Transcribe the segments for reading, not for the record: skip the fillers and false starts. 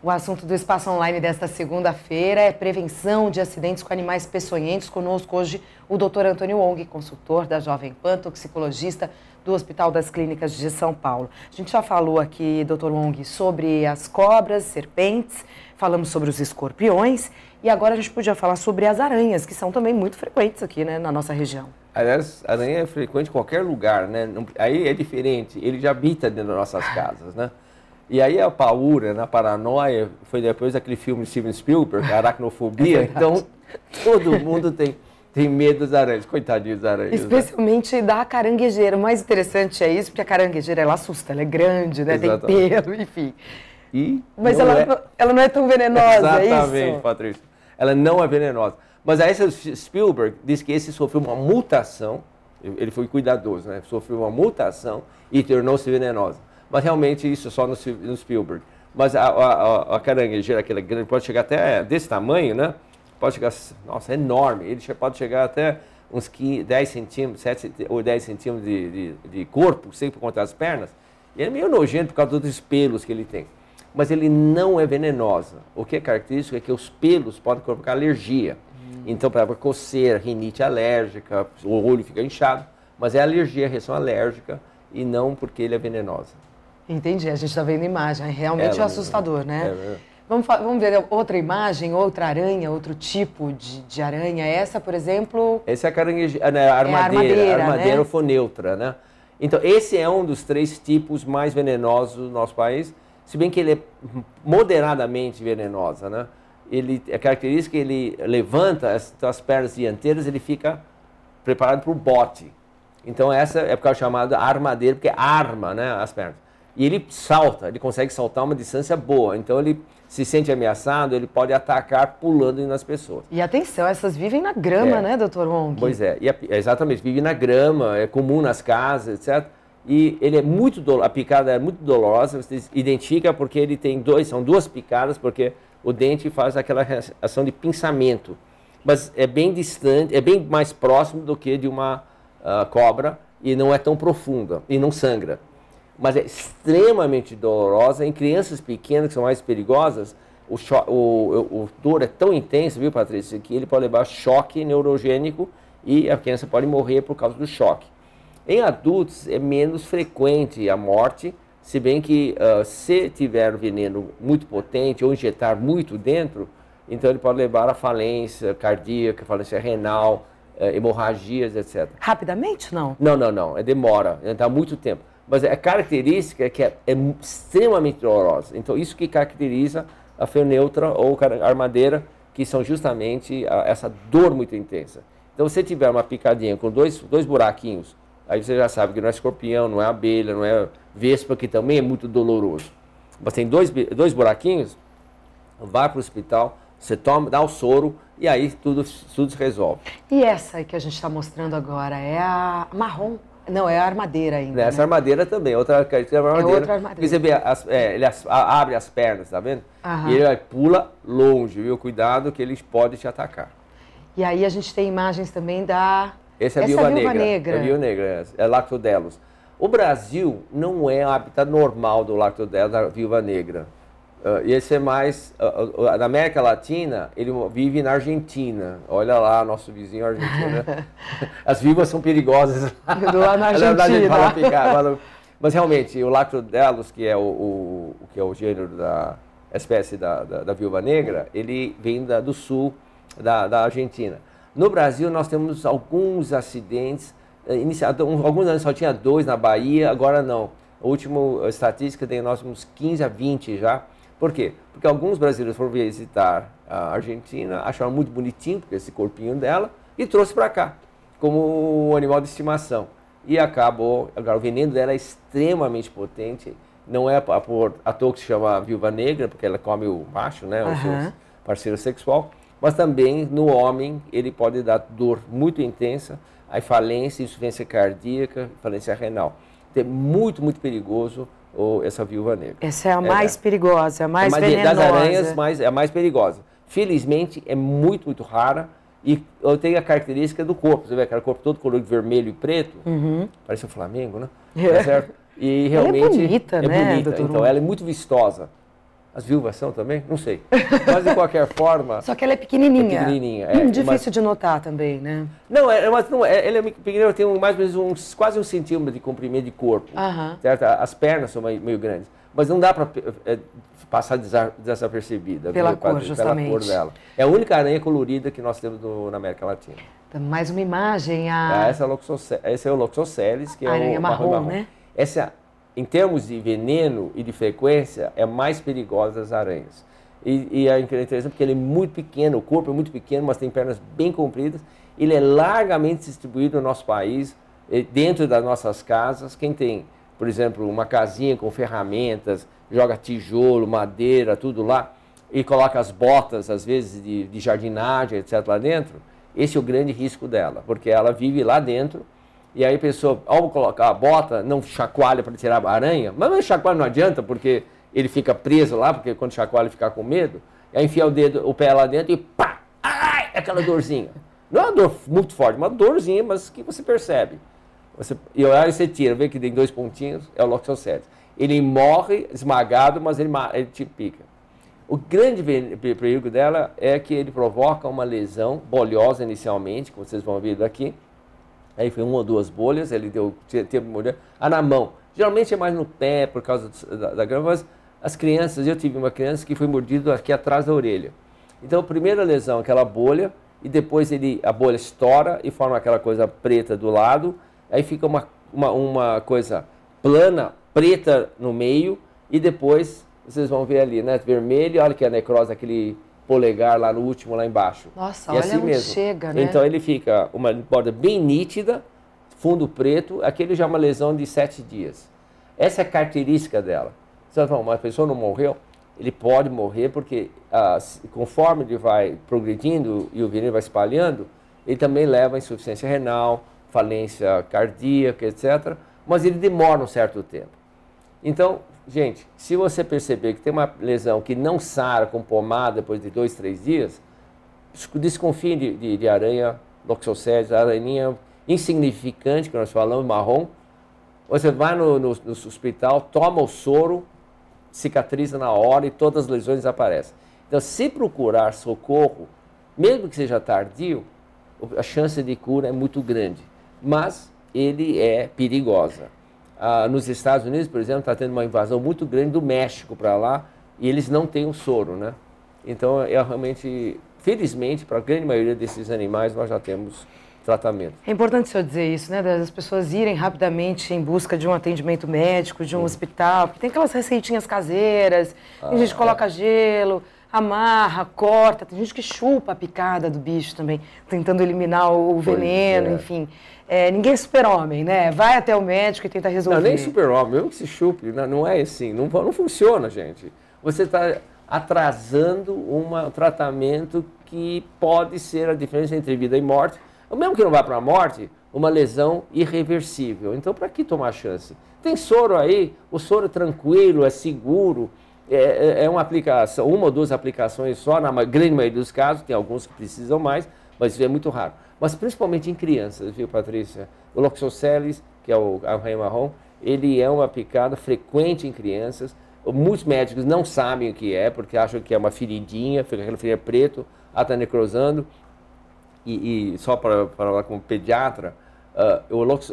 O assunto do Espaço Online desta segunda-feira é prevenção de acidentes com animais peçonhentos. Conosco hoje o Dr. Antônio Wong, consultor da Jovem Pan, toxicologista do Hospital das Clínicas de São Paulo. A gente já falou aqui, Dr. Wong, sobre as cobras, serpentes, falamos sobre os escorpiões e agora a gente podia falar sobre as aranhas, que são também muito frequentes aqui, né, na nossa região. Aliás, a aranha é frequente em qualquer lugar, né? Aí é diferente, ele já habita dentro das nossas casas, né? E aí a paura, na paranoia, foi depois daquele filme de Steven Spielberg, Aracnofobia, então todo mundo tem medo das aranhas, coitadinhos das aranhas. Especialmente, né, da caranguejeira. O mais interessante é isso, porque a caranguejeira, ela assusta, ela é grande, né? Exatamente. Tem pelo, enfim. Mas ela não é tão venenosa, é isso? Exatamente, Patrícia. Ela não é venenosa. Mas aí Spielberg disse que esse sofreu uma mutação, ele foi cuidadoso, né? Sofreu uma mutação e tornou-se venenosa. Mas realmente isso só no Spielberg. Mas a caranguejeira, aquela grande, pode chegar até desse tamanho, né? Pode chegar, nossa, é enorme. Ele pode chegar até uns 10 centímetros, 7 ou 10 centímetros de corpo, sempre contra as pernas. E ele é meio nojento por causa dos pelos que ele tem. Mas ele não é venenosa. O que é característico é que os pelos podem provocar alergia. Então, para coceira, rinite alérgica, o olho fica inchado, mas é alergia, reação alérgica e não porque ele é venenosa. Entendi, a gente está vendo imagem, é realmente assustador, né? Vamos ver outra imagem, outra aranha, outro tipo de aranha. Essa, por exemplo... Essa é a armadeira ufoneutra, né? Então, esse é um dos 3 tipos mais venenosos do nosso país, se bem que ele é moderadamente venenosa, né? A característica é que ele levanta as pernas dianteiras, ele fica preparado para o bote. Então essa é por causa chamada armadeira, porque arma, né, as pernas. E ele salta, ele consegue saltar uma distância boa. Então ele se sente ameaçado, ele pode atacar pulando nas pessoas. E atenção, essas vivem na grama, né, Dr. Wong? Pois é, exatamente, vive na grama, é comum nas casas, etc. E ele é a picada é muito dolorosa, você identifica porque ele tem são 2 picadas, porque o dente faz aquela ação de pinçamento, mas é bem distante, é bem mais próximo do que de uma cobra e não é tão profunda e não sangra. Mas é extremamente dolorosa. Em crianças pequenas, que são mais perigosas, o dor é tão intenso, viu, Patrícia, que ele pode levar choque neurogênico e a criança pode morrer por causa do choque. Em adultos é menos frequente a morte, se bem que se tiver veneno muito potente ou injetar muito dentro, então ele pode levar a falência cardíaca, falência renal, hemorragias, etc. Rapidamente, não? Não. Demora, dá muito tempo. Mas a característica é que é extremamente dolorosa. Então isso que caracteriza a ufoneutra ou a armadeira, que são justamente essa dor muito intensa. Então se tiver uma picadinha com dois buraquinhos, aí você já sabe que não é escorpião, não é abelha, não é vespa, que também é muito doloroso. Mas tem dois buraquinhos, vai para o hospital, você dá o soro e aí tudo se resolve. E essa aí que a gente está mostrando agora é a marrom? Não, é a armadeira ainda. Essa armadeira também, outra característica é a armadeira. É outra armadeira. Você vê, ele abre as pernas, tá vendo? E ele pula longe, viu? Cuidado que ele pode te atacar. E aí a gente tem imagens também da... Essa é a viúva negra. É a viúva negra, é Lactodelos. O Brasil não é o habitat normal do Lactodelos, da viúva negra. Esse é mais... na América Latina, ele vive na Argentina. Olha lá, nosso vizinho Argentina. As viúvas são perigosas. Lá na Argentina. Mas realmente, o Lactodelos, que é o gênero da espécie da viúva negra, ele vem do sul da Argentina. No Brasil, nós temos alguns acidentes. Alguns anos só tinha 2 na Bahia, agora não. A última estatística tem nós uns 15 a 20 já. Por quê? Porque alguns brasileiros foram visitar a Argentina, acharam muito bonitinho, porque esse corpinho dela, e trouxe para cá, como um animal de estimação. E acabou, agora o veneno dela é extremamente potente, não é à toa que se chama viúva negra, porque ela come o macho, né, o seu parceiro sexual, mas também no homem ele pode dar dor muito intensa, aí falência, insuficiência cardíaca, falência renal. Então é muito, muito perigoso essa viúva negra. Essa é a mais perigosa, a mais venenosa. Das aranhas, é a mais perigosa. Felizmente, é muito, muito rara e tem a característica do corpo. Você vê aquele corpo todo colorido vermelho e preto, parece um Flamengo, né? Tá certo? E realmente ela é bonita, né? Bonita. Então, ela é muito vistosa. As viúvas são também? Não sei. Mas, de qualquer forma... Só que ela é pequenininha. É pequenininha. Difícil de notar também, né? Não, ela é pequenininha, ela tem mais ou menos quase 1 centímetro de comprimento de corpo. Certo? As pernas são meio grandes. Mas não dá para passar desapercebida. Pela cor, justamente. Pela cor dela. É a única aranha colorida que nós temos na América Latina. Então, mais uma imagem. Esse é o Loxosceles, que é aranha o marrom, né? Essa, em termos de veneno e de frequência, é a mais perigosa das aranhas. E é interessante porque ele é muito pequeno, o corpo é muito pequeno, mas tem pernas bem compridas. Ele é largamente distribuído no nosso país, dentro das nossas casas. Quem tem, por exemplo, uma casinha com ferramentas, joga tijolo, madeira, tudo lá, e coloca as botas, às vezes, de jardinagem, etc., lá dentro, esse é o grande risco dela, porque ela vive lá dentro. E aí a pessoa, ao colocar a bota, não chacoalha para tirar a aranha, mas não chacoalha não adianta, porque ele fica preso lá, porque quando chacoalha ele fica com medo, e aí enfia o pé lá dentro e pá, ai, aquela dorzinha. Não é uma dor muito forte, uma dorzinha, mas que você percebe. E aí você tira, vê que tem 2 pontinhos, é o Loxosceles. Ele morre esmagado, mas ele te pica. O grande perigo dela é que ele provoca uma lesão bolhosa inicialmente, como vocês vão ver daqui. Aí foi 1 ou 2 bolhas, ele teve molhar. Na mão. Geralmente é mais no pé, por causa da grama, mas as crianças, eu tive uma criança que foi mordida aqui atrás da orelha. Então, a primeira lesão, aquela bolha, e depois a bolha estoura e forma aquela coisa preta do lado, aí fica uma coisa plana, preta no meio, e depois, vocês vão ver ali, né, vermelho, olha que a necrose, aquele polegar lá no último, lá embaixo. Nossa, e olha assim onde mesmo. Chega, né? Então ele fica uma borda bem nítida, fundo preto, aquele já é uma lesão de 7 dias. Essa é a característica dela. Você fala, uma pessoa não morreu? Ele pode morrer porque conforme ele vai progredindo e o veneno vai espalhando, ele também leva a insuficiência renal, falência cardíaca, etc. Mas ele demora um certo tempo. Então, gente, se você perceber que tem uma lesão que não sara com pomada depois de 2, 3 dias, desconfie de aranha Loxosceles, aranha insignificante, que nós falamos, marrom. Você vai no hospital, toma o soro, cicatriza na hora e todas as lesões desaparecem. Então, se procurar socorro, mesmo que seja tardio, a chance de cura é muito grande. Mas ele é perigosa. Nos Estados Unidos, por exemplo, está tendo uma invasão muito grande do México para lá e eles não têm o soro, né? Então, realmente, felizmente, para a grande maioria desses animais, nós já temos tratamento. É importante o senhor dizer isso, né? Das pessoas irem rapidamente em busca de um atendimento médico, de um hospital, porque tem aquelas receitinhas caseiras, tem gente que coloca gelo, amarra, corta, tem gente que chupa a picada do bicho também, tentando eliminar o veneno, enfim. Ninguém é super-homem, né? Vai até o médico e tenta resolver. Não, nem super-homem, mesmo que se chupe, não é assim, não funciona, gente. Você está atrasando um tratamento que pode ser a diferença entre vida e morte, ou mesmo que não vá para a morte, uma lesão irreversível. Então, para que tomar chance? Tem soro aí, o soro é tranquilo, é seguro, é uma aplicação, 1 ou 2 aplicações só, na grande maioria dos casos, tem alguns que precisam mais, mas isso é muito raro. Mas principalmente em crianças, viu, Patrícia? O Loxosceles, que é o aranha marrom, ele é uma picada frequente em crianças. Muitos médicos não sabem o que é, porque acham que é uma feridinha, fica aquela ferida preto, está necrosando. E só para falar como pediatra,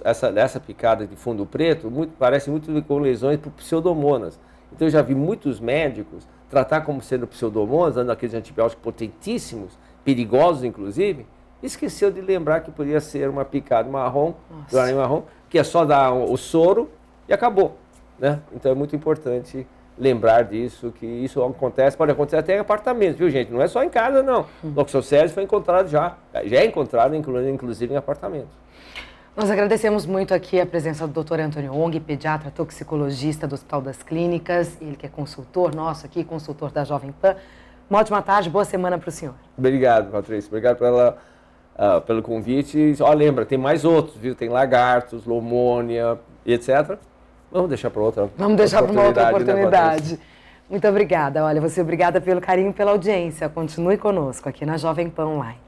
essa picada de fundo preto parece muito com lesões por pseudomonas. Então eu já vi muitos médicos tratar como sendo pseudomonas, dando aqueles antibióticos potentíssimos, perigosos inclusive, esqueceu de lembrar que podia ser uma picada marrom, do aranha marrom, que é só dar o soro e acabou, né? Então é muito importante lembrar disso, que isso acontece, pode acontecer até em apartamentos, viu, gente? Não é só em casa, não. Loxosceles foi encontrado já é encontrado, inclusive em apartamentos. Nós agradecemos muito aqui a presença do Dr. Antônio Ong, pediatra toxicologista do Hospital das Clínicas, ele que é consultor nosso aqui, consultor da Jovem Pan. Uma ótima tarde, boa semana para o senhor. Obrigado, Patrícia. Obrigado pelo convite. Lembra, tem mais outros, viu? Tem lagartos, lomônia, etc. Vamos deixar para outra oportunidade. Vamos deixar para uma outra oportunidade. Né, muito obrigada. Olha, você obrigada pelo carinho e pela audiência. Continue conosco aqui na Jovem Pan Online.